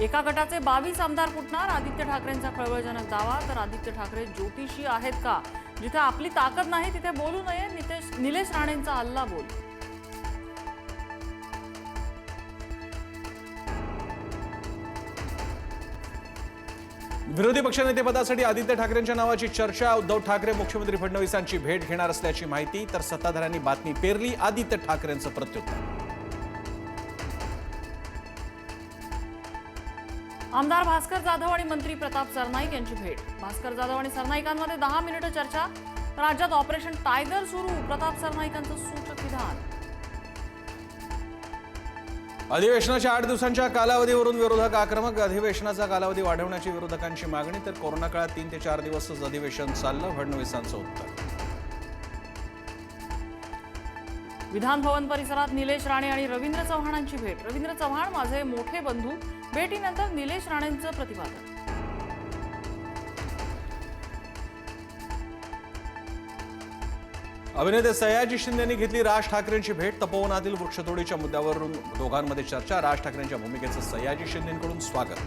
एका गटाचे 22 आमदार फुटणार, आदित्य ठाकरेंचा खळबळजनक दावा. तर आदित्य ठाकरे ज्योतिषी आहेत का? जिथे आपली ताकद नाही तिथे बोलू नये, निलेश राणेंचा हल्ला बोल. विरोधी पक्षनेतेपदासाठी आदित्य ठाकरेंच्या नावाची चर्चा. उद्धव ठाकरे मुख्यमंत्री फडणवीसांची भेट घेणार असल्याची माहिती. तर सत्ताधाऱ्यांनी बातमी पेरली. आदित्य ठाकरेंचं प्रत्युत्तर. आमदार भास्कर जाधव आणि मंत्री प्रताप सरनाईक यांची भेट. भास्कर जाधव आणि सरनाईकांमध्ये 10 मिनिटं चर्चा. राज्यात ऑपरेशन टायगर सुरू, प्रताप सरनाईकांचं सूचक विधान. अधिवेशनाच्या 8 दिवसांच्या कालावधीवरून विरोधक आक्रमक. अधिवेशनाचा कालावधी वाढवण्याची विरोधकांची मागणी. तर कोरोना काळात 3 ते 4 दिवसच अधिवेशन चाललं, फडणवीसांचं उत्तर. विधान भवन परिसरात निलेश राणे आणि रवींद्र चव्हाणांची भेट. रवींद्र चव्हाण माझे मोठे बंधू. भेटीनंतर निलेश राणेंचं प्रतिपादन. अभिनेते सयाजी शिंदेंनी घेतली राज ठाकरेंची भेट. तपोवनातील वृक्षतोडीच्या मुद्द्यावरून दोघांमध्ये चर्चा. राज ठाकरेंच्या भूमिकेचं सयाजी शिंदेंकडून स्वागत.